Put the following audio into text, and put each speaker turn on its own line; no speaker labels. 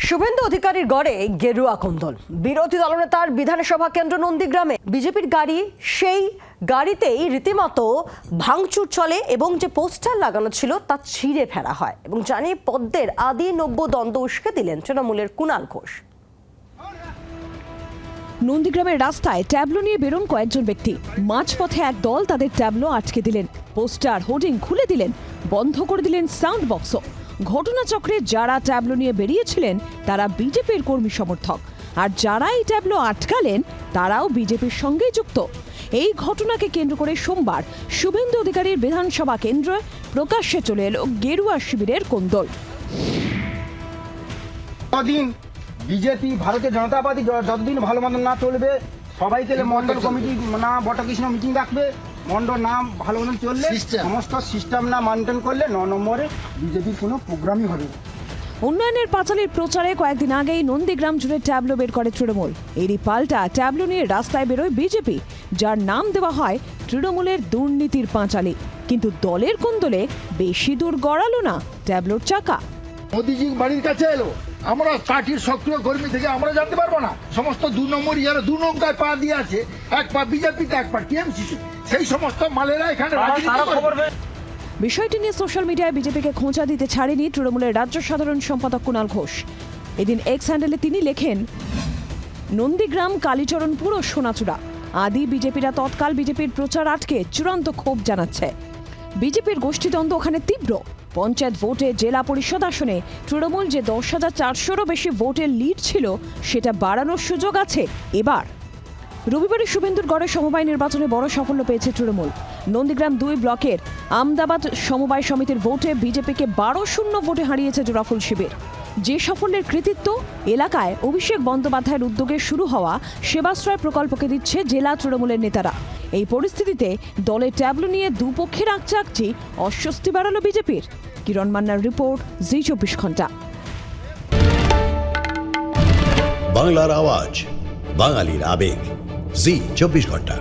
শুভেন্দু অধিকারীর গড়ে গেরুয়া কোন্দল। বিরোধী দলনেতার বিধানসভা কেন্দ্র নন্দীগ্রামে বিজেপির গাড়ি, সেই গাড়িতেই রীতিমতো ভাঙচুর চলে এবং যে পোস্টার লাগানো ছিল তা ছিঁড়ে ফেলা হয় এবং জানিয়ে পদ্মের আদি নব্য দ্বন্দ্ব উস্কে দিলেন তৃণমূলের কুণাল ঘোষ।
নন্দীগ্রামের রাস্তায় ট্যাবলো নিয়ে বেরোন কয়েকজন ব্যক্তি। মাঝপথে এক দল তাদের ট্যাবলো আটকে দিলেন, পোস্টার হোর্ডিং খুলে দিলেন, বন্ধ করে দিলেন সাউন্ড বক্সও। ঘটনাচক্রে যারা ট্যাবলো নিয়ে বেরিয়েছিলেন তারা বিজেপির কর্মী সমর্থক, আর যারা এই ট্যাবলো আটকালেন তারাও বিজেপির সঙ্গেই যুক্ত। এই ঘটনাকে কেন্দ্র করে সোমবার শুভেন্দু অধিকারীর বিধানসভা কেন্দ্রে প্রকাশ্যে চলে এলো গেরুয়া শিবিরের কোন্দল।
বিজেপি ভারতীয় জনতা পার্টি যতদিন ভালো মন্দ না চলবে, সবাই তাহলে মন্ডল কমিটি না বটকৃষ্ণ মিটিং রাখবে, মন্ডল না ভালো মন্দ চললে, সমস্ত সিস্টেম না মেনটেন করলে 9 নম্বরে বিজেপির কোনো প্রোগ্রামই হবে না।
উন্নয়নের পাঁচালির প্রচারে কয়েকদিন আগেই নন্দীগ্রাম জুড়ে ট্যাবলো বের করে তৃণমূল। এরই পাল্টা ট্যাবলো নিয়ে রাস্তায় বেরোয় বিজেপি, যার নাম দেওয়া হয় তৃণমূলের দুর্নীতির পাঁচালী। কিন্তু দলের কোন্দলে বেশি দূর গড়ালো না ট্যাবলোর চাকা।
মোদিজি বাড়ির কাছে এলো, আমরা পার্টির সক্রিয় কর্মী থেকে আমরা জানতে পারবো না? সমস্ত 2 নম্বর যারা 2 নৌকায় পা দিয়ে আছে, এক পা বিজেপিতে এক পা টিএমসিতে, সেই সমস্ত মালেরা এখানে
বিষয়টি নিয়ে সোশ্যাল মিডিয়ায় বিজেপিকে খোঁচা দিতে ছাড়েনি তৃণমূলের রাজ্য সাধারণ সম্পাদক কুণাল ঘোষ। এদিন এক্স হ্যান্ডেলে তিনি লেখেন, নন্দীগ্রাম কালীচরণপুর ও সোনাচূড়া আদি বিজেপিরা তৎকাল বিজেপির প্রচার আটকে চূড়ান্ত ক্ষোভ জানাচ্ছে। বিজেপির গোষ্ঠীদ্বন্দ্ব ওখানে তীব্র। পঞ্চায়েত ভোটে জেলা পরিষদ আসনে তৃণমূল যে 10,400-রও বেশি ভোটের লিড ছিল সেটা বাড়ানোর সুযোগ আছে এবার। রবিবারে শুভেন্দুর গড়ে সমবায় নির্বাচনে বড় সাফল্য পেয়েছে তৃণমূল। নন্দীগ্রাম 2 ব্লকের আমদাবাদ সমবায় সমিতির ভোটে বিজেপিকে 12-0 ভোটে হারিয়েছে জোড়াফুল শিবির। যে সাফল্যের কৃতিত্ব এলাকায় অভিষেক বন্দ্যোপাধ্যায়ের উদ্যোগে শুরু হওয়া সেবাশ্রয় প্রকল্পকে দিচ্ছে জেলা তৃণমূলের নেতারা। এই পরিস্থিতিতে দলের ট্যাবলো নিয়ে দুপক্ষের আকচাকচি অস্বস্তি বাড়ালো বিজেপির। কিরণ মান্নার রিপোর্ট, জি 24 ঘন্টা।
বাংলার আওয়াজ, বাঙালির আবেগ, জি 24 ঘন্টা।